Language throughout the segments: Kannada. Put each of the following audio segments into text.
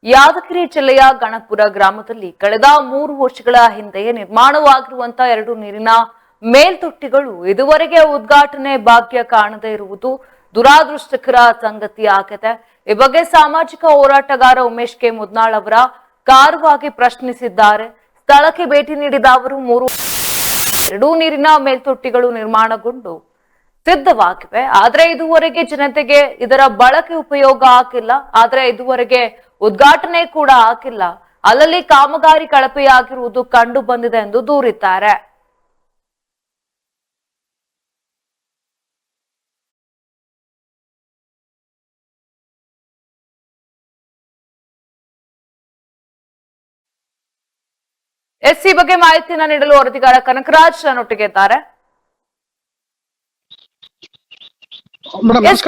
ಯಾದಗಿರಿ ಜಿಲ್ಲೆಯ ಗಣಪುರ ಗ್ರಾಮದಲ್ಲಿ ಕಳೆದ 3 ವರ್ಷಗಳ ಹಿಂದೆ ನಿರ್ಮಾಣವಾಗಿರುವಂತಹ 2 ನೀರಿನ ಮೇಲ್ತೊಟ್ಟಿಗಳು ಇದುವರೆಗೆ ಉದ್ಘಾಟನೆ ಭಾಗ್ಯ ಕಾಣದೇ ಇರುವುದು ದುರಾದೃಷ್ಟಕರ ಸಂಗತಿಯಾಗಿದೆ. ಈ ಬಗ್ಗೆ ಸಾಮಾಜಿಕ ಹೋರಾಟಗಾರ ಉಮೇಶ್ ಕೆ ಮುದ್ನಾಳ್ ಅವರ ಕಾರವಾಗಿ ಪ್ರಶ್ನಿಸಿದ್ದಾರೆ. ಸ್ಥಳಕ್ಕೆ ಭೇಟಿ ನೀಡಿದ ಅವರು 2 ನೀರಿನ ಮೇಲ್ತೊಟ್ಟಿಗಳು ನಿರ್ಮಾಣಗೊಂಡು ಸಿದ್ಧವಾಗಿವೆ. ಆದ್ರೆ ಇದುವರೆಗೆ ಜನತೆಗೆ ಇದರ ಬಳಕೆ ಉಪಯೋಗ ಆಗಿಲ್ಲ. ಆದ್ರೆ ಇದುವರೆಗೆ ಉದ್ಘಾಟನೆ ಕೂಡ ಆಗಿಲ್ಲ. ಅಲ್ಲಲ್ಲಿ ಕಾಮಗಾರಿ ಕಳಪೆಯಾಗಿರುವುದು ಕಂಡು ಬಂದಿದೆ ಎಂದು ದೂರಿದ್ದಾರೆ. ಈ ಬಗ್ಗೆ ಮಾಹಿತಿಯನ್ನ ನೀಡಲು ವರದಿಗಾರ ಕನಕರಾಜ್ ನನ್ನೊಟ್ಟಿಗೆ ಇದ್ದಾರೆ.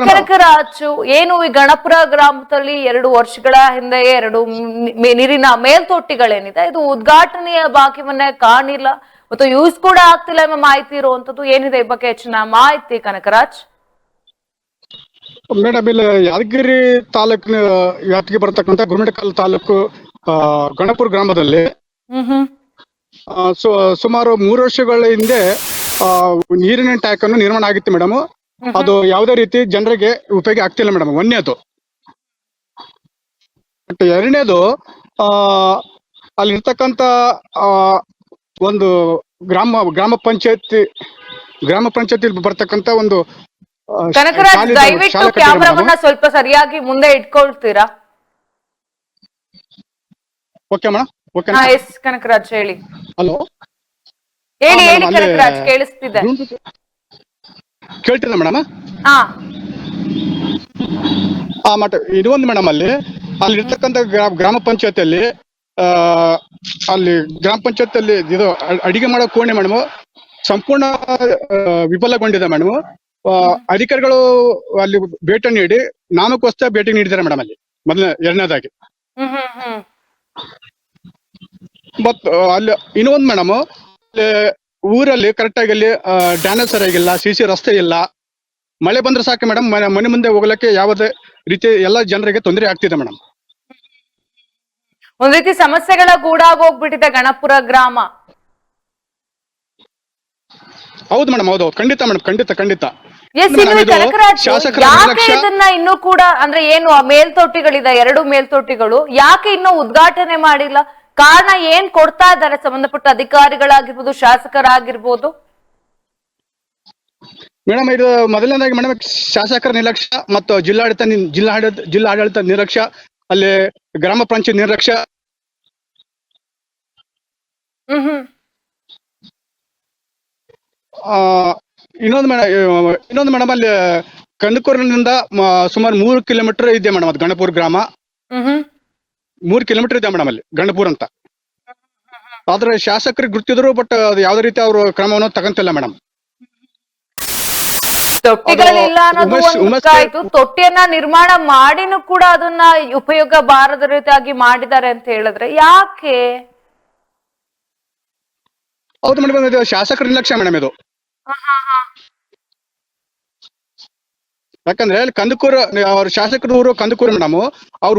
ಕನಕರಾಜು, ಏನು ಈ ಗಣಪುರ ಗ್ರಾಮದಲ್ಲಿ 2 ವರ್ಷಗಳ ಹಿಂದೆ 2 ನೀರಿನ ಮೇಲ್ತೊಟ್ಟಿಗಳೇನಿದೆ ಇದು ಉದ್ಘಾಟನೆಯ ಭಾಗ್ಯವನ್ನೇ ಕಾಣಿಲ್ಲ ಮತ್ತು ಯೂಸ್ ಕೂಡ ಆಗ್ತಿಲ್ಲ ಎಂಬ ಮಾಹಿತಿ ಇರುವಂತದ್ದು. ಏನಿದೆ ಈ ಬಗ್ಗೆ ಹೆಚ್ಚಿನ ಮಾಹಿತಿ ಕನಕರಾಜ್? ಮೇಡಮ್, ಇಲ್ಲಿ ಯಾದಗಿರಿ ತಾಲೂಕಿನ ವ್ಯಾಪ್ತಿಗೆ ಬರತಕ್ಕಂತ ಗುರುಮಿಠಕಲ್ ತಾಲೂಕು ಗಣಪುರ ಗ್ರಾಮದಲ್ಲಿ ಸುಮಾರು 3 ವರ್ಷಗಳ ಹಿಂದೆ ನೀರಿನ ಟ್ಯಾಂಕ್ ಅನ್ನು ನಿರ್ಮಾಣ ಆಗಿತ್ತು ಮೇಡಮ್. ಅದು ಯಾವುದೇ ರೀತಿ ಜನರಿಗೆ ಉಪಯೋಗ ಆಗ್ತಿಲ್ಲ ಮೇಡಮ್. ಒಂದನೇದು. ಬಟ್ ಎರಡನೇದು, ಅಲ್ಲಿರ್ತಕ್ಕಂಥ ಒಂದು ಗ್ರಾಮ ಪಂಚಾಯತಿ ಬರ್ತಕ್ಕಂತ ಒಂದು ಕನಕರಾಜ್, ದಯವಿಟ್ಟು ಕ್ಯಾಮೆರಾವನ್ನ ಸ್ವಲ್ಪ ಸರಿಯಾಗಿ ಮುಂದೆ ಇಟ್ಕೊಳ್ತೀರಾ? Okay madam. ಓಕೆ ಕನಕರಾಜ್ ಹೇಳಿ. ಹಲೋ, ಹೇಳಿ ಕನಕರಾಜ್, ಕೇಳಿಸ್ತಿದೆ. ಕೇಳ್ತಿಲ್ಲ ಮೇಡಮ್? ಮಟ್ಟ ಇದೊಂದು ಮೇಡಮ್, ಅಲ್ಲಿರ್ತಕ್ಕಂಥ ಗ್ರಾಮ ಪಂಚಾಯತಿಯಲ್ಲಿ ಇದು ಅಡಿಗೆ ಮಾಡೋ ಕೋಣೆ ಮೇಡಮ್ ಸಂಪೂರ್ಣ ವಿಫಲಗೊಂಡಿದೆ ಮೇಡಮ್. ಅಧಿಕಾರಿಗಳು ಅಲ್ಲಿ ಭೇಟಿ ನೀಡಿ ನಾಮಕೋಸ್ಕರ ಭೇಟಿ ನೀಡಿದ್ದಾರೆ ಮೇಡಮ್. ಅಲ್ಲಿ ಎರಡನೇದಾಗಿ ಮತ್ ಅಲ್ಲಿ ಇನ್ನೊಂದು ಮೇಡಮ್, ಊರಲ್ಲಿ ಕರೆಕ್ಟ್ ಆಗಿ ಅಲ್ಲಿ ಡ್ಯಾನೇಜ್ ಸರಿಯಾಗಿಲ್ಲ, ಸಿಸಿ ರಸ್ತೆ ಇಲ್ಲ. ಮಳೆ ಬಂದ್ರೆ ಸಾಕು ಮೇಡಮ್, ಮನೆ ಮುಂದೆ ಹೋಗ್ಲಿಕ್ಕೆ ಯಾವುದೇ ರೀತಿ ಎಲ್ಲ ಜನರಿಗೆ ತೊಂದರೆ ಆಗ್ತಿದೆ ಮೇಡಮ್. ಒಂದ್ ರೀತಿ ಸಮಸ್ಯೆಗಳ ಗೂಡಾಗಿ ಹೋಗ್ಬಿಟ್ಟಿದೆ ಗಣಪುರ ಗ್ರಾಮ. ಹೌದು ಮೇಡಮ್, ಹೌದು, ಖಂಡಿತ ಮೇಡಮ್, ಖಂಡಿತ. ಯಾಕೆ ಇದನ್ನ ಇನ್ನೂ ಕೂಡ, ಅಂದ್ರೆ ಏನು ಮೇಲ್ತೊಟ್ಟಿಗಳಿದೆ 2 ಮೇಲ್ತೊಟ್ಟಿಗಳು, ಯಾಕೆ ಇನ್ನೂ ಉದ್ಘಾಟನೆ ಮಾಡಿಲ್ಲ? ಕಾರಣ ಏನ್ ಕೊಡ್ತಾ ಇದ್ದಾರೆ ಸಂಬಂಧಪಟ್ಟ ಅಧಿಕಾರಿಗಳಾಗಿರ್ಬೋದು, ಶಾಸಕರಾಗಿರ್ಬೋದು? ಮೇಡಮ್, ಇದು ಮೊದಲನೇದಾಗಿ ಮೇಡಮ್ ಶಾಸಕರ ನಿರ್ಲಕ್ಷ್ಯ ಮತ್ತು ಜಿಲ್ಲಾಡಳಿತ ನಿರ್ಲಕ್ಷ್ಯ, ಅಲ್ಲಿ ಗ್ರಾಮ ಪಂಚಾಯತ್ ನಿರ್ಲಕ್ಷ್ಯ. ಇನ್ನೊಂದು ಮೇಡಮ್, ಅಲ್ಲಿ ಕಂದಕೂರಿನಿಂದ ಸುಮಾರು 3 ಕಿಲೋಮೀಟರ್ ಇದೆ ಮೇಡಮ್. ಅದು ಗಣಪುರ ಗ್ರಾಮ 3 ಕಿಲೋಮೀಟರ್ ಇದೆ ಮೇಡಮ್ ಅಲ್ಲಿ ಗಣಪುರ ಅಂತ. ಆದ್ರೆ ಶಾಸಕರಿಗೆ ಗುರ್ತಿದ್ರು, ಬಟ್ ಅದು ಯಾವುದೇ ರೀತಿ ಅವರು ಕ್ರಮವನ್ನು ತಗೊಂತಿಲ್ಲ ಮೇಡಮ್. ತೊಟ್ಟಿಗಳಿಲ್ಲ ಅನ್ನೋದು ತೊಟ್ಟಿಯನ್ನ ನಿರ್ಮಾಣ ಮಾಡಿನೂ ಕೂಡ ಅದನ್ನ ಉಪಯೋಗ ಬಾರದ ರೀತಿಯಾಗಿ ಮಾಡಿದ್ದಾರೆ ಅಂತ ಹೇಳಿದ್ರೆ ಯಾಕೆ? ಹೌದು ಮೇಡಮ್, ಇದು ಶಾಸಕರ ನಿರ್ಲಕ್ಷ್ಯ ಮೇಡಮ್. ಇದು ಯಾಕಂದ್ರೆ ಕಂದಕೂರು, ಅವ್ರ ಶಾಸಕರ ಊರು ಕಂದಕೂರು ಮೇಡಮ್. ಅವ್ರ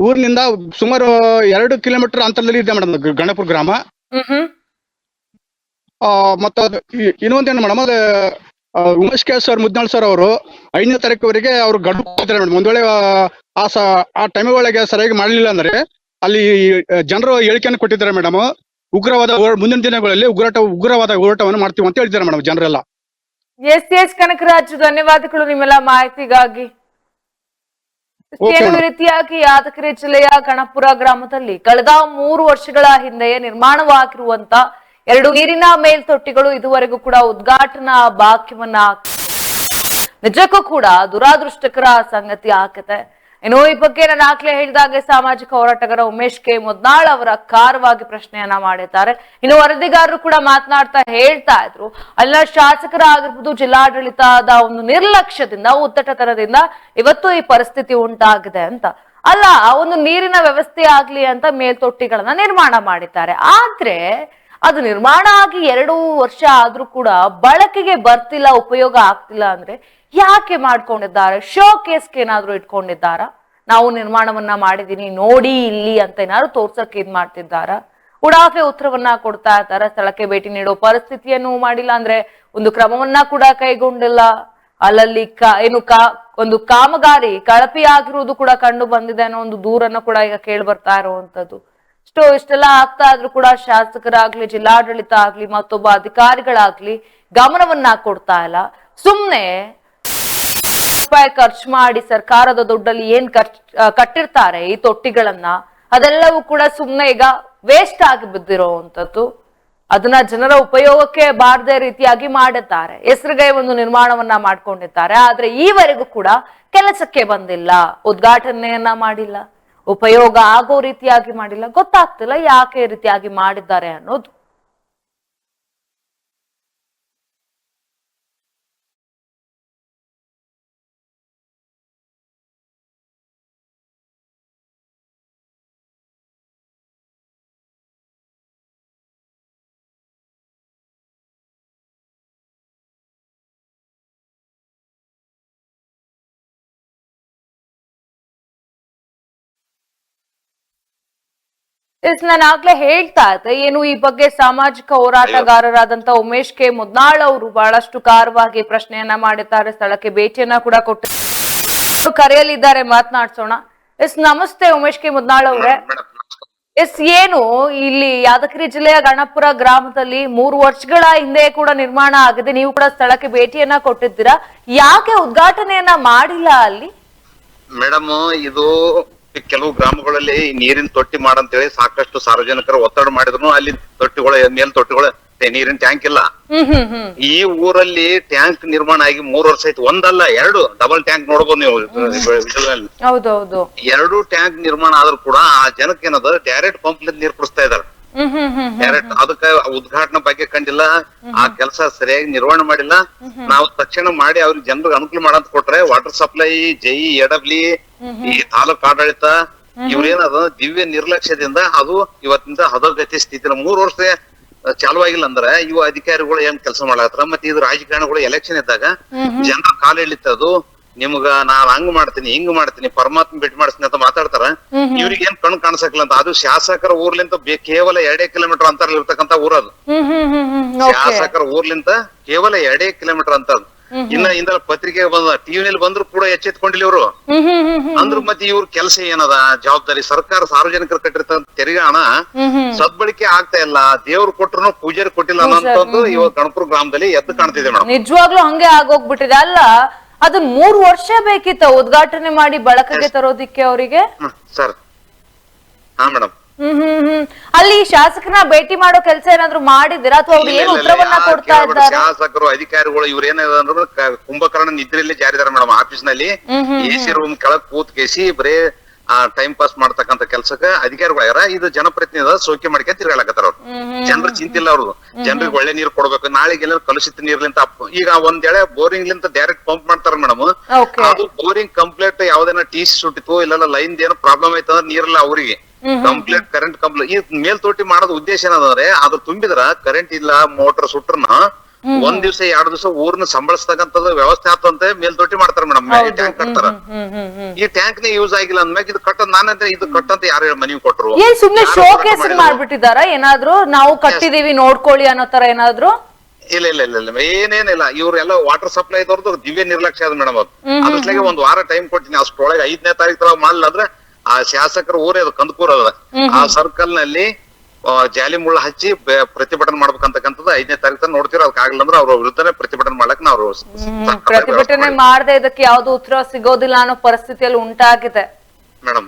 ಊರಿನಿಂದ ಸುಮಾರು 2 ಕಿಲೋಮೀಟರ್ ಅಂತರದಲ್ಲಿ ಇದೆ ಮೇಡಮ್ ಗಣಪುರ ಗ್ರಾಮ. ಮತ್ತ ಇನ್ನೊಂದೇನು ಮೇಡಮ್, ಅದೇ ಉಮೇಶ್ ಕೆ ಮುದ್ನಾಳ್ ಸರ್ ಅವರು 5ನೇ ತಾರೀಕುವರೆಗೆ ಅವ್ರು ಗಡುವು ಕೊಡ್ತಾರೆ ಮೇಡಮ್. ಒಂದ್ ವೇಳೆ ಆ ಟೈಮ್ ಒಳಗೆ ಸರಿಯಾಗಿ ಮಾಡಲಿಲ್ಲ ಅಂದ್ರೆ ಅಲ್ಲಿ ಜನರು ಹೇಳಿಕೆಯನ್ನು ಕೊಟ್ಟಿದ್ದಾರೆ ಮೇಡಮ್. ಮುಂದಿನ ದಿನಗಳಲ್ಲಿ ಉಗ್ರವಾದ ಹೋರಾಟವನ್ನು ಮಾಡ್ತೀವಿ ಅಂತ ಹೇಳ್ತಾರೆ ಮೇಡಮ್ ಜನರೆಲ್ಲ. ಎಸ್ ಕನಕರಾಜ್, ಧನ್ಯವಾದಗಳು ನಿಮ್ಮೆಲ್ಲ ಮಾಹಿತಿಗಾಗಿ. ರೀತಿಯಾಗಿ ಯಾದಗಿರಿ ಜಿಲ್ಲೆಯ ಗಣಪುರ ಗ್ರಾಮದಲ್ಲಿ ಕಳೆದ 3 ವರ್ಷಗಳ ಹಿಂದೆ ನಿರ್ಮಾಣವಾಗಿರುವಂತ 2 ನೀರಿನ ಮೇಲ್ತೊಟ್ಟಿಗಳು ಇದುವರೆಗೂ ಕೂಡ ಉದ್ಘಾಟನಾ ಭಾಗ್ಯವನ್ನ ನಿಜಕ್ಕೂ ಕೂಡ ದುರಾದೃಷ್ಟಕರ ಸಂಗತಿ ಆಗಿದೆ. ಇನ್ನು ಈ ಬಗ್ಗೆ ನಾನು ಆಗ್ಲೇ ಹೇಳಿದಾಗೆ ಸಾಮಾಜಿಕ ಹೋರಾಟಗಾರ ಉಮೇಶ್ ಕೆ ಮುದ್ನಾಳ್ ಅವರ ಕಾರವಾಗಿ ಪ್ರಶ್ನೆಯನ್ನ ಮಾಡಿದ್ದಾರೆ. ಇನ್ನು ವರದಿಗಾರರು ಕೂಡ ಮಾತನಾಡ್ತಾ ಹೇಳ್ತಾ ಇದ್ರು, ಅಲ್ಲ ಶಾಸಕರಾಗಿರ್ಬೋದು, ಜಿಲ್ಲಾಡಳಿತದ ಒಂದು ನಿರ್ಲಕ್ಷ್ಯದಿಂದ, ಉದ್ದಟತನದಿಂದ ಇವತ್ತು ಈ ಪರಿಸ್ಥಿತಿ ಉಂಟಾಗಿದೆ ಅಂತ. ಅಲ್ಲ, ಒಂದು ನೀರಿನ ವ್ಯವಸ್ಥೆ ಆಗ್ಲಿ ಅಂತ ಮೇಲ್ತೊಟ್ಟಿಗಳನ್ನ ನಿರ್ಮಾಣ ಮಾಡಿದ್ದಾರೆ. ಆದ್ರೆ ಅದು ನಿರ್ಮಾಣ ಆಗಿ 2 ವರ್ಷ ಆದ್ರೂ ಕೂಡ ಬಳಕೆಗೆ ಬರ್ತಿಲ್ಲ, ಉಪಯೋಗ ಆಗ್ತಿಲ್ಲ ಅಂದ್ರೆ ಯಾಕೆ ಮಾಡ್ಕೊಂಡಿದ್ದಾರೆ? ಶೋ ಕೇಸ್ಗೆ ಏನಾದ್ರೂ ಇಟ್ಕೊಂಡಿದ್ದಾರಾ? ನಾವು ನಿರ್ಮಾಣವನ್ನ ಮಾಡಿದೀನಿ ನೋಡಿ ಇಲ್ಲಿ ಅಂತ ಏನಾದ್ರು ತೋರ್ಸಕ್ ಇದ್ ಮಾಡ್ತಿದ್ದಾರ? ಉಡಾಫೆ ಉತ್ತರವನ್ನ ಕೊಡ್ತಾ ಇದ್ದಾರೆ. ಸ್ಥಳಕ್ಕೆ ಭೇಟಿ ನೀಡೋ ಪರಿಸ್ಥಿತಿಯನ್ನು ಮಾಡಿಲ್ಲ, ಅಂದ್ರೆ ಒಂದು ಕ್ರಮವನ್ನ ಕೂಡ ಕೈಗೊಂಡಿಲ್ಲ. ಅಲ್ಲಲ್ಲಿ ಒಂದು ಕಾಮಗಾರಿ ಕಳಪೆ ಆಗಿರುವುದು ಕೂಡ ಕಂಡು ಬಂದಿದೆ ಅನ್ನೋ ಒಂದು ದೂರನ್ನು ಕೂಡ ಈಗ ಕೇಳಿ ಬರ್ತಾ ಇರುವಂತದ್ದು. ಇಷ್ಟೆಲ್ಲ ಆಗ್ತಾ ಇದ್ರು ಕೂಡ ಶಾಸಕರಾಗ್ಲಿ, ಜಿಲ್ಲಾಡಳಿತ ಆಗ್ಲಿ, ಮತ್ತೊಬ್ಬ ಅಧಿಕಾರಿಗಳಾಗ್ಲಿ ಗಮನವನ್ನ ಕೊಡ್ತಾ ಇಲ್ಲ. ಸುಮ್ನೆ ರೂಪಾಯಿ ಖರ್ಚು ಮಾಡಿ ಸರ್ಕಾರದ ದುಡ್ಡಲ್ಲಿ ಏನ್ ಕಟ್ಟಿರ್ತಾರೆ ಈ ತೊಟ್ಟಿಗಳನ್ನ, ಅದೆಲ್ಲವೂ ಕೂಡ ಸುಮ್ನೆ ಈಗ ವೇಸ್ಟ್ ಆಗಿ ಬಿದ್ದಿರೋವಂಥದ್ದು. ಅದನ್ನ ಜನರ ಉಪಯೋಗಕ್ಕೆ ಬಾರದೆ ರೀತಿಯಾಗಿ ಮಾಡಿದ್ದಾರೆ. ಹೆಸರಿಗೆ ಒಂದು ನಿರ್ಮಾಣವನ್ನ ಮಾಡ್ಕೊಂಡಿದ್ದಾರೆ. ಆದ್ರೆ ಈವರೆಗೂ ಕೂಡ ಕೆಲಸಕ್ಕೆ ಬಂದಿಲ್ಲ, ಉದ್ಘಾಟನೆಯನ್ನ ಮಾಡಿಲ್ಲ, ಉಪಯೋಗ ಆಗೋ ರೀತಿಯಾಗಿ ಮಾಡಿಲ್ಲ. ಗೊತ್ತಾಗ್ತಿಲ್ಲ ಯಾಕೆ ಈ ರೀತಿಯಾಗಿ ಮಾಡಿದ್ದಾರೆ ಅನ್ನೋದು. ನಾನು ಆಗ್ಲೇ ಹೇಳ್ತಾ ಇದ್ದೆ, ಏನು ಈ ಬಗ್ಗೆ ಸಾಮಾಜಿಕ ಹೋರಾಟಗಾರರಾದಂತ ಉಮೇಶ್ ಕೆ ಮುದ್ನಾಳ್ ಅವರು ಬಹಳಷ್ಟು ಕಾರವಾಗಿ ಪ್ರಶ್ನೆಯನ್ನ ಮಾಡಿದ್ದಾರೆ. ಸ್ಥಳಕ್ಕೆ ಭೇಟಿಯನ್ನ ಕೂಡ ಕೊಟ್ಟು ಕರೆಯಲಿದ್ದಾರೆ, ಮಾತನಾಡ್ಸೋಣ. ನಮಸ್ತೆ ಉಮೇಶ್ ಕೆ ಮುದ್ನಾಳ್ ಅವರೇ. ಏನು ಇಲ್ಲಿ ಯಾದಗಿರಿ ಜಿಲ್ಲೆಯ ಗಣಪುರ ಗ್ರಾಮದಲ್ಲಿ 3 ವರ್ಷಗಳ ಹಿಂದೆ ಕೂಡ ನಿರ್ಮಾಣ ಆಗಿದೆ, ನೀವು ಕೂಡ ಸ್ಥಳಕ್ಕೆ ಭೇಟಿಯನ್ನ ಕೊಟ್ಟಿದ್ದೀರಾ. ಯಾಕೆ ಉದ್ಘಾಟನೆಯನ್ನ ಮಾಡಿಲ್ಲ ಅಲ್ಲಿ? ಮೇಡಮ್, ಇದು ಕೆಲವು ಗ್ರಾಮಗಳಲ್ಲಿ ನೀರಿನ ತೊಟ್ಟಿ ಮಾಡಂತೇಳಿ ಸಾಕಷ್ಟು ಸಾರ್ವಜನಿಕರು ಒತ್ತಡ ಮಾಡಿದ್ರು. ಅಲ್ಲಿ ತೊಟ್ಟಿಗಳು ಮೇಲ್ ತೊಟ್ಟಿಗಳು ನೀರಿನ ಟ್ಯಾಂಕ್ ಇಲ್ಲ. ಈ ಊರಲ್ಲಿ ಟ್ಯಾಂಕ್ ನಿರ್ಮಾಣ ಆಗಿ 3 ವರ್ಷ ಆಯ್ತು. ಒಂದಲ್ಲ 2 ಡಬಲ್ ಟ್ಯಾಂಕ್ ನೋಡ್ಬೋದು ನೀವು. 2 ಟ್ಯಾಂಕ್ ನಿರ್ಮಾಣ ಆದ್ರೂ ಕೂಡ ಆ ಜನಕ್ಕೆ ಏನದ ಡೈರೆಕ್ಟ್ ಪಂಪ್ ನೀರ್ ಕುಡಿಸ್ತಾ ಇದಾರೆ. ಡೈರೆಕ್ಟ್ ಅದಕ್ಕ ಉದ್ಘಾಟನೆ ಬಗ್ಗೆ ಕಂಡಿಲ್ಲ, ಆ ಕೆಲಸ ಸರಿಯಾಗಿ ನಿರ್ವಹಣೆ ಮಾಡಿಲ್ಲ. ನಾವು ತಕ್ಷಣ ಮಾಡಿ ಅವ್ರಿಗೆ ಜನರಿಗೆ ಅನುಕೂಲ ಮಾಡಂತ ಕೊಟ್ರೆ ವಾಟರ್ ಸಪ್ಲೈ, ಜೈ, ಎಡಬ್ಲಿ, ಈ ತಾಲೂಕ್ ಆಡಳಿತ ಇವ್ರೇನದ ದಿವ್ಯ ನಿರ್ಲಕ್ಷ್ಯದಿಂದ ಅದು ಇವತ್ತಿಂದ ಹದಗತಿ ಸ್ಥಿತಿ 3 ವರ್ಷ ಚಾಲುವಾಗಿಲ್ಲ ಅಂದ್ರೆ ಇವ ಅಧಿಕಾರಿಗಳು ಏನ್ ಕೆಲಸ ಮಾಡತ್ತಾರ. ಮತ್ತೆ ಇದು ರಾಜಕಾರಣಿಗಳು ಎಲೆಕ್ಷನ್ ಇದ್ದಾಗ ಜನರ ಕಾಲ ಎಳಿತದು, ನಿಮ್ಗ ನಾನ್ ಹಂಗ್ ಮಾಡ್ತೀನಿ ಹಿಂಗ್ ಮಾಡ್ತೀನಿ ಪರಮಾತ್ಮ ಭೇಟಿ ಮಾಡಿಸ್ತೀನಿ ಅಂತ ಮಾತಾಡ್ತಾರ. ಇವ್ರಿಗೆ ಏನ್ ಕಣ್ ಕಾಣಿಸಕ್ಲ ಅಂತ. ಅದು ಶಾಸಕರ ಊರ್ಲಿಂತ ಕೇವಲ 2 ಕಿಲೋಮೀಟರ್ ಅಂತರ ಇರ್ತಕ್ಕಂತ ಊರದು. ಶಾಸಕರ ಊರ್ಲಿಂತ ಕೇವಲ 2 ಕಿಲೋಮೀಟರ್ ಅಂತದ್. ಇಂದ ಪತ್ರಿಕೆ ಬಂದ, ಟಿವಿನಲ್ಲಿ ಬಂದ್ರು ಕೂಡ ಎಚ್ಚೆತ್ಕೊಂಡಿಲ್ಲ ಇವ್ರು. ಅಂದ್ರ ಮತ್ತೆ ಇವ್ರ ಕೆಲಸ ಏನದ, ಜವಾಬ್ದಾರಿ ಸರ್ಕಾರ ಸಾರ್ವಜನಿಕರು ಕಟ್ಟಿರ್ತಕ್ಕಂಥ ತೆರಿಗೆ ಹಣ ಸದ್ಬಳಕೆ ಆಗ್ತಾ ಇಲ್ಲ. ದೇವ್ರು ಕೊಟ್ರು ಪೂಜಾರಿ ಕೊಟ್ಟಿಲ್ಲ ಅನ್ನೋಂಥದ್ದು ಇವಾಗ ಗಣಪುರ ಗ್ರಾಮದಲ್ಲಿ ಎದ್ದು ಕಾಣ್ತಿದೆ ಮೇಡಮ್. ನಿಜವಾಗ್ಲೂ ಹಂಗೆ ಆಗೋಗ್ಬಿಟ್ಟಿದೆ ಅಲ್ಲ. ಅದನ್ನ 3 ವರ್ಷ ಬೇಕಿತ್ತ ಉದ್ಘಾಟನೆ ಮಾಡಿ ಬಳಕೆಗೆ ತರೋದಿಕ್ಕೆ ಅವರಿಗೆ? ಸರ್, ಹಾ ಮೇಡಮ್. ಅಲ್ಲಿ ಶಾಸಕರನ್ನ ಭೇಟಿ ಮಾಡೋ ಕೆಲಸ ಏನಾದ್ರು ಮಾಡಿದಿರಾ ಅಥವಾ ಅವ್ರು ಏನು ಉತ್ತರವನ್ನ ಕೊಡ್ತಾ ಇದ್ದಾರೆ? ಶಾಸಕರು ಅಧಿಕಾರಿಗಳು ಇವ್ರ ಏನಾದ್ರು ಕುಂಭಕರ್ಣ ನಿದ್ರೆಯಲ್ಲಿ ಜಾರಿದಾರೆ ಮೇಡಮ್. ಆಫೀಸ್ ನಲ್ಲಿ ಎಸಿ ರೂಮ್ ಕೆಳಗ್ ಕೂತ್ ಕೇಸಿ ಬರೇ ಟೈಮ್ ಪಾಸ್ ಮಾಡ್ತಕ್ಕಂತ ಕೆಲ್ಸಕ್ಕ ಅಧಿಕಾರಿಗಳಾಗ್ಯಾರ. ಇದು ಜನಪ್ರತಿನಿಧಿ ಸೋಕೆ ಮಾಡ್ಕೊಂಡ್ ತಿರ್ಗಾಳಕತ್ತಾರ ಅವ್ರು. ಜನರ ಚಿಂತಿಲ್ಲ ಅವ್ರದ್ದು. ಜನರಿಗೆ ಒಳ್ಳೆ ನೀರು ಕೊಡ್ಬೇಕು. ನಾಳೆಗೆ ಎಲ್ಲ ಕಲುಷಿತ ನೀರ್ಲಿಂತ ಈಗ ಒಂದೇಳೆ ಬೋರಿಂಗ್ ಲಿಂತ ಡೈರೆಕ್ಟ್ ಪಂಪ್ ಮಾಡ್ತಾರ ಮೇಡಮ್. ಅದು ಬೋರಿಂಗ್ ಕಂಪ್ಲೀಟ್ ಯಾವ್ದೇನ ಟಿಸಿ ಸುಟ್ಟಿತ್ತು ಇಲ್ಲ ಲೈನ್ ಏನೋ ಪ್ರಾಬ್ಲಮ್ ಆಯ್ತು ಅಂದ್ರೆ ನೀರಿಲ್ಲ ಅವ್ರಿಗೆ. ಕಂಪ್ಲೀಟ್ ಕರೆಂಟ್ ಕಂಪ್ಲೀಟ್ ಈ ಮೇಲ್ತೋಟಿ ಮಾಡೋದ್ ಉದ್ದೇಶ ಏನಂದ್ರೆ ಅದು ತುಂಬಿದ್ರ ಕರೆಂಟ್ ಇಲ್ಲ ಮೋಟರ್ ಸುಟ್ರನ 1 ದಿವಸ 2 ದಿವಸ ಊರ್ನ ಸಂಬಳಿಸ್ತಕ್ಕಂಥದ್ದು ವ್ಯವಸ್ಥೆ ಆತಂತೆ ಮೇಲ್ತೋಟಿ ಮಾಡ್ತಾರ ಮೇಡಮ್. ಟ್ಯಾಂಕ್ ಕಟ್ತಾರ. ಈ ಟ್ಯಾಂಕ್ ನೇ ಯೂಸ್ ಆಗಿಲ್ಲ ಅಂದ್ಮ್ಯಾಗ ಇದು ಕಟ್ಟ ನಾನಂದ್ರೆ ಇದು ಕಟ್ಟಂತ ಯಾರು ಮನವಿ ಕೊಟ್ರು? ಏನ್ ಸುಮ್ನೆ ಶೋಕೇಸ್ ಮಾಡ್ಬಿಟ್ಟಿದಾರ ಏನಾದ್ರು? ನಾವು ಕಟ್ಟಿದೀವಿ ನೋಡ್ಕೊಳ್ಳಿ ಅನ್ನೋ ತರ ಏನಾದ್ರು? ಇಲ್ಲ ಇಲ್ಲ ಇಲ್ಲ ಇಲ್ಲ ಏನೇನಿಲ್ಲ. ಇವ್ರೆಲ್ಲ ವಾಟರ್ ಸಪ್ಲೈ ಇದ್ದವ್ರದ್ದು ದಿವ್ಯ ನಿರ್ಲಕ್ಷ್ಯ ಅದ ಮೇಡಮ್. ಅದು ಅದ್ರಸ್ಲಾಗೆ 1 ವಾರ ಟೈಮ್ ಕೊಟ್ಟಿನಿ. ಅಷ್ಟ್ರೊಳಗೆ 5ನೇ ತಾರೀಕು ಮಾಡಲ್ಲ ಅಂದ್ರೆ ಆ ಶಾಸಕರ ಊರೇ ಅದು ಕಂದಕೂರ್ ಅದ. ಆ ಸರ್ಕಲ್ ನಲ್ಲಿ ಜಾಲಿ ಮುಳ್ಳ ಹಚ್ಚಿ ಪ್ರತಿಭಟನೆ ಮಾಡ್ಬೇಕಂತಕ್ಕಂಥದ್ದು 5ನೇ ತಾರೀಕು ನೋಡ್ತೀರ. ಅದಕ್ಕೆ ಆಗ್ಲಿಲ್ಲ ಅಂದ್ರೆ ಅವ್ರ ವಿರುದ್ಧನೇ ಪ್ರತಿಭಟನೆ ಮಾಡಕ್ ನಾವು ಪ್ರತಿಭಟನೆ ಮಾಡದೆ ಇದಕ್ಕೆ ಯಾವ್ದು ಉತ್ತರ ಸಿಗೋದಿಲ್ಲ ಅನ್ನೋ ಪರಿಸ್ಥಿತಿಯಲ್ಲಿ ಉಂಟಾಗಿದೆ ಮೇಡಮ್.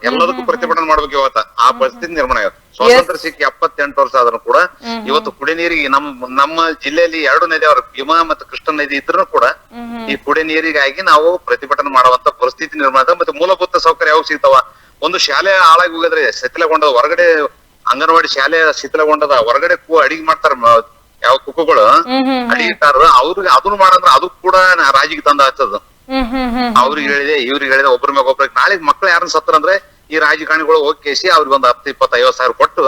ಎಲ್ಲದಕ್ಕೂ ಪ್ರತಿಭಟನೆ ಮಾಡ್ಬೇಕು ಇವತ್ತ. ಆ ಪರಿಸ್ಥಿತಿ ನಿರ್ಮಾಣ ಆಗುತ್ತೆ. ಸ್ವಾತಂತ್ರ್ಯ ಸಿಕ್ಕಿ 78 ವರ್ಷ ಆದ್ರೂ ಕೂಡ ಇವತ್ತು ಕುಡಿ ನೀರಿಗೆ ನಮ್ಮ ಜಿಲ್ಲೆಯಲ್ಲಿ 2 ನದಿ ಅವ್ರ ಭೀಮಾ ಮತ್ತು ಕೃಷ್ಣ ನದಿ ಇದ್ರೂ ಕೂಡ ಈ ಕುಡಿ ನೀರಿಗಾಗಿ ನಾವು ಪ್ರತಿಭಟನೆ ಮಾಡುವಂತ ಪರಿಸ್ಥಿತಿ ನಿರ್ಮಾಣ. ಮತ್ತೆ ಮೂಲಭೂತ ಸೌಕರ್ಯ ಯಾವಾಗ ಸಿಗ್ತಾವ? ಒಂದು ಶಾಲೆ ಹಾಳಾಗಿ ಹೋಗಿದ್ರೆ ಶಿಥಿಲಗೊಂಡದ, ಹೊರಗಡೆ ಅಂಗನವಾಡಿ ಶಾಲೆ ಶಿಥಿಲಗೊಂಡದ, ಹೊರಗಡೆ ಅಡಿಗೆ ಮಾಡ್ತಾರ ಯಾವ ಕುಕ್ಕುಗಳು ಅಡಿಗೆಕಾರರು. ಅವ್ರಿಗೆ ಅದನ್ನು ಮಾಡಂದ್ರ ಅದು ಕೂಡ ರಾಜಿಗೆ ತಂದ ಹಚ್ಚದ. ಅವ್ರಿಗೆ ಹೇಳಿದೆ ಇವ್ರಿಗೆ ಹೇಳಿದೆ, ಒಬ್ಬರ ಮ್ಯಾಗ ಒಬ್ರಿಗೆ. ನಾಳೆ ಮಕ್ಳು ಯಾರನ್ನ ಸತ್ತರಂದ್ರೆ ಈ ರಾಜಕಾರಣಿಗಳು ಹೋಗಿ ಅವ್ರಿಗೆ ಒಂದು 10-20 ಸಾವಿರ ಕೊಟ್ಟು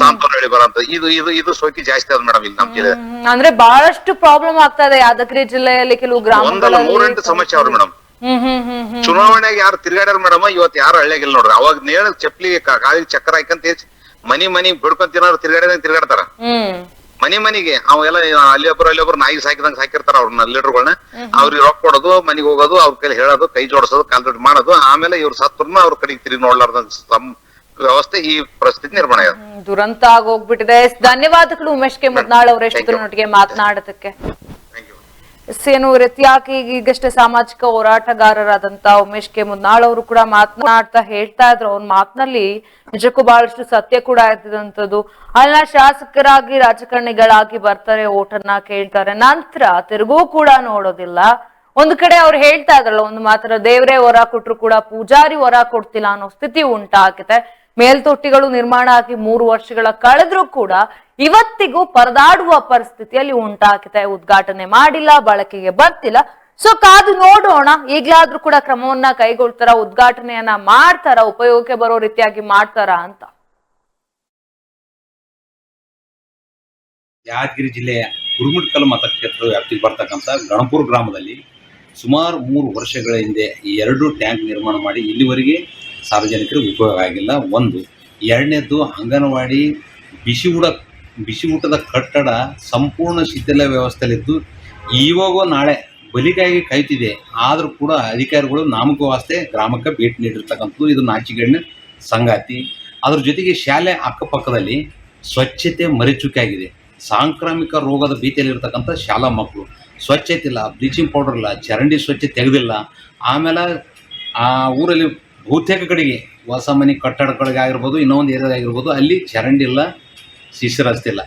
ಸಾಂತ್ವನ ಹೇಳಿ ಬರಂತ. ಇದು ಸೋಕಿ ಜಾಸ್ತಿ ಅದ ಮೇಡಮ್ ಇಲ್ಲಿ ನಮ್ ಜಿಲ್ಲೆ. ಅಂದ್ರೆ ಬಹಳಷ್ಟು ಪ್ರಾಬ್ಲಮ್ ಆಗ್ತಾ ಇದೆ ಯಾದಗಿರಿ ಜಿಲ್ಲೆಯಲ್ಲಿ ಕೆಲವು ಗ್ರಾಮಗಳಲ್ಲಿ. 3-8 ಸಮಸ್ಯೆ ಅವ್ರಿ ಮೇಡಮ್. ಚುನಾವಣೆಗೆ ಯಾರು ತಿರ್ಗಾಡ್ಯಾರ ಮೇಡಮ್, ಇವತ್ತು ಯಾರು ಹಳ್ಳಿಯಾಗಿಲ್ಲ ನೋಡ್ರಿ. ಅವಾಗ ನೇಳ ಚಪ್ಲಿ ಕಾಲಿಗೆ ಚಕ್ರ ಹಾಕಂತ ಮನಿ ಬಿಡ್ಕೊಂಡ್ ತಿರ್ಗಾಡ್ತಾರ ಮನಿಗೆ. ಅವೆಲ್ಲ ಅಲ್ಲಿಯೊಬ್ರು ನಾಯಿ ಸಾಕಿರ್ತಾರ ಅವ್ರನ್ನ ಲೀಡರ್ಗಳನ್ನ. ಅವ್ರಿಗೆ ರೊಕ್ಕ ಕೊಡೋದು, ಮನಿಗ್ ಹೋಗೋದು, ಅವ್ರ ಕೈಲಿ ಹೇಳೋದು, ಕೈ ಜೋಡಿಸೋದು, ಕಾಲ್ ದೊಡ್ಡ ಮಾಡೋದು. ಆಮೇಲೆ ಇವ್ರು ಸತ್ರುನು ಅವ್ರ ಕಡೆಗೆ ತಿರುಗಿ ನೋಡ್ಲಾರ್ದ ವ್ಯವಸ್ಥೆ ಈ ಪರಿಸ್ಥಿತಿ ನಿರ್ಮಾಣ ಆಗಿದೆ. ದುರಂತ ಆಗೋಗ್ಬಿಟ್ಟಿದೆ. ಧನ್ಯವಾದಗಳು ಉಮೇಶ್ ಕೆ ಮುದ್ನಾಳ್ ಅವರೆಷ್ಟೊಟ್ಟಿಗೆ ಮಾತನಾಡೋದಕ್ಕೆ. ಏನು ರೀತಿಯಾಗಿ ಈಗಷ್ಟೇ ಸಾಮಾಜಿಕ ಹೋರಾಟಗಾರರಾದಂತ ಉಮೇಶ್ ಕೆ ಮುದ್ನಾಳ್ ಅವರು ಕೂಡ ಮಾತನಾಡ್ತಾ ಹೇಳ್ತಾ ಇದ್ರು. ಅವ್ರ ಮಾತಿನಲ್ಲಿ ನಿಜಕ್ಕೂ ಬಹಳಷ್ಟು ಸತ್ಯ ಕೂಡ ಇದ್ದಂಥದ್ದು. ಅಲ್ಲ, ಶಾಸಕರಾಗಿ ರಾಜಕಾರಣಿಗಳಾಗಿ ಬರ್ತಾರೆ, ಓಟನ್ನ ಕೇಳ್ತಾರೆ, ನಂತರ ತಿರುಗೂ ಕೂಡ ನೋಡೋದಿಲ್ಲ. ಒಂದು ಕಡೆ ಅವ್ರು ಹೇಳ್ತಾ ಇದ್ರಲ್ಲ, ಒಂದು ಮಾತ್ರ ದೇವರೇ ವರ ಕೊಟ್ರು ಕೂಡ ಪೂಜಾರಿ ವರ ಕೊಡ್ತಿಲ್ಲ ಅನ್ನೋ ಸ್ಥಿತಿ ಉಂಟಾಗಿದೆ. ಮೇಲ್ತೊಟ್ಟಿಗಳು ನಿರ್ಮಾಣ ಆಗಿ 3 ವರ್ಷಗಳ ಕಳೆದ್ರೂ ಕೂಡ ಇವತ್ತಿಗೂ ಪರದಾಡುವ ಪರಿಸ್ಥಿತಿಯಲ್ಲಿ ಉಂಟಾಗಿದೆ. ಉದ್ಘಾಟನೆ ಮಾಡಿಲ್ಲ, ಬಳಕೆಗೆ ಬರ್ತಿಲ್ಲ. ಸೊ ಕಾದು ನೋಡೋಣ, ಈಗ್ಲಾದ್ರೂ ಕೂಡ ಕ್ರಮವನ್ನ ಕೈಗೊಳ್ತಾರ, ಉದ್ಘಾಟನೆಯನ್ನ ಮಾಡ್ತಾರ, ಉಪಯೋಗಕ್ಕೆ ಬರೋ ರೀತಿಯಾಗಿ ಮಾಡ್ತಾರ ಅಂತ. ಯಾದಗಿರಿ ಜಿಲ್ಲೆಯ ಕುರುಮುಟ್ಕಲ್ ಮತಕ್ಷೇತ್ರದ ವ್ಯಾಪ್ತಿಗೆ ಬರ್ತಕ್ಕಂಥ ಗಣಪುರ ಗ್ರಾಮದಲ್ಲಿ ಸುಮಾರು 3 ವರ್ಷಗಳ ಹಿಂದೆ 2 ಟ್ಯಾಂಕ್ ನಿರ್ಮಾಣ ಮಾಡಿ ಇಲ್ಲಿವರೆಗೆ ಸಾರ್ವಜನಿಕರಿಗೆ ಉಪಯೋಗ ಆಗಿಲ್ಲ. ಒಂದು. ಎರಡನೇದ್ದು, ಅಂಗನವಾಡಿ ಬಿಸಿ ಊಟದ ಕಟ್ಟಡ ಸಂಪೂರ್ಣ ಶಿಥಿಲ ವ್ಯವಸ್ಥೆಯಲ್ಲಿದ್ದು ಇವಾಗೂ ನಾಳೆ ಬಲಿಗಾಗಿ ಕಾಯ್ತಿದೆ. ಆದರೂ ಕೂಡ ಅಧಿಕಾರಿಗಳು ನಾಮಕವಾಸ್ತೆ ಗ್ರಾಮಕ್ಕೆ ಭೇಟಿ ನೀಡಿರ್ತಕ್ಕಂಥದ್ದು ಇದು ನಾಚಿಕೆಗಣ್ಣ ಸಂಗಾತಿ. ಅದ್ರ ಜೊತೆಗೆ ಶಾಲೆ ಅಕ್ಕಪಕ್ಕದಲ್ಲಿ ಸ್ವಚ್ಛತೆ ಮರೆಚುಕೆ ಆಗಿದೆ. ಸಾಂಕ್ರಾಮಿಕ ರೋಗದ ಭೀತಿಯಲ್ಲಿರ್ತಕ್ಕಂಥ ಶಾಲಾ ಮಕ್ಕಳು ಸ್ವಚ್ಛತೆ ಇಲ್ಲ, ಬ್ಲೀಚಿಂಗ್ ಪೌಡರ್ ಇಲ್ಲ, ಚರಂಡಿ ಸ್ವಚ್ಛತೆ ತೆಗೆದಿಲ್ಲ. ಆಮೇಲೆ ಆ ಊರಲ್ಲಿ ಬಹುತೇಕ ಕಡೆಗೆ ಹೊಸ ಮನೆ ಕಟ್ಟಡಗಳಿಗೆ ಆಗಿರ್ಬೋದು, ಇನ್ನೊಂದು ಏರಿಯಾದಾಗಿರ್ಬೋದು, ಅಲ್ಲಿ ಚರಂಡಿ ಇಲ್ಲ, ಶಿಶು ರಸ್ತೆ ಇಲ್ಲ.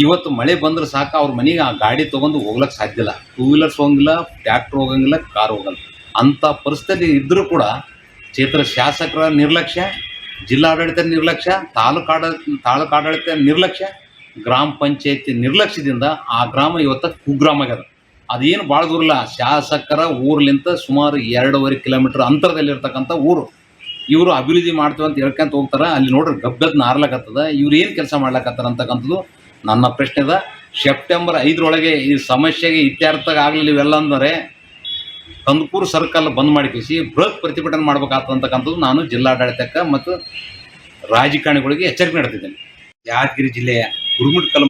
ಇವತ್ತು ಮಳೆ ಬಂದ್ರೆ ಸಾಕು ಅವ್ರ ಮನೆಗೆ ಆ ಗಾಡಿ ತೊಗೊಂಡು ಹೋಗ್ಲಿಕ್ಕೆ ಸಾಧ್ಯ ಇಲ್ಲ. 2 ವೀಲರ್ಸ್ ಹೋಗಂಗಿಲ್ಲ, ಟ್ರ್ಯಾಕ್ಟರ್ ಹೋಗಂಗಿಲ್ಲ, ಕಾರ್ ಹೋಗಲ್ಲ. ಅಂಥ ಪರಿಸ್ಥಿತಿ ಇದ್ದರೂ ಕೂಡ ಕ್ಷೇತ್ರ ಶಾಸಕರ ನಿರ್ಲಕ್ಷ್ಯ, ಜಿಲ್ಲಾಡಳಿತ ನಿರ್ಲಕ್ಷ್ಯ, ತಾಲೂಕಾಡಳಿತ ನಿರ್ಲಕ್ಷ್ಯ, ಗ್ರಾಮ ಪಂಚಾಯತಿ ನಿರ್ಲಕ್ಷ್ಯದಿಂದ ಆ ಗ್ರಾಮ ಇವತ್ತು ಕುಗ್ರಾಮ ಆಗ್ಯದ. ಅದೇನು ಭಾಳ ದೂರ ಇಲ್ಲ, ಶಾಸಕರ ಊರ್ಲಿಂತ ಸುಮಾರು 2.5 ಕಿಲೋಮೀಟರ್ ಅಂತರದಲ್ಲಿರ್ತಕ್ಕಂಥ ಊರು. ಇವರು ಅಭಿವೃದ್ಧಿ ಮಾಡ್ತೀವಿ ಅಂತ ಹೇಳ್ಕೊಂತ ಹೋಗ್ತಾರೆ. ಅಲ್ಲಿ ನೋಡ್ರಿ ಗಬ್ಬೆದ್ ನಾರ್ಲಕತ್ತದ. ಇವ್ರು ಏನು ಕೆಲಸ ಮಾಡ್ಲಕತ್ತಾರ ಅಂತಕ್ಕಂಥದ್ದು ನನ್ನ ಪ್ರಶ್ನೆ ಅದ. ಸೆಪ್ಟೆಂಬರ್ 5 ಈ ಸಮಸ್ಯೆಗೆ ಇತ್ಯರ್ಥ ಆಗಲಿಲ್ಲ ಇವೆಲ್ಲ ಅಂದರೆ ಕಂದಕೂರು ಸರ್ಕಲ್ ಬಂದ್ ಮಾಡಿಸಿ ಬೃಹತ್ ಪ್ರತಿಭಟನೆ ಮಾಡ್ಬೇಕಾಗ್ತಕ್ಕಂಥದ್ದು ನಾನು ಜಿಲ್ಲಾಡಳಿತಕ್ಕೆ ಮತ್ತು ರಾಜಕಾರಣಿಗಳಿಗೆ ಎಚ್ಚರಿಕೆ ನೀಡ್ತಿದ್ದೇನೆ. ಯಾದಗಿರಿ ಜಿಲ್ಲೆಯ ಕುರುಮುಟ್ಕಲ್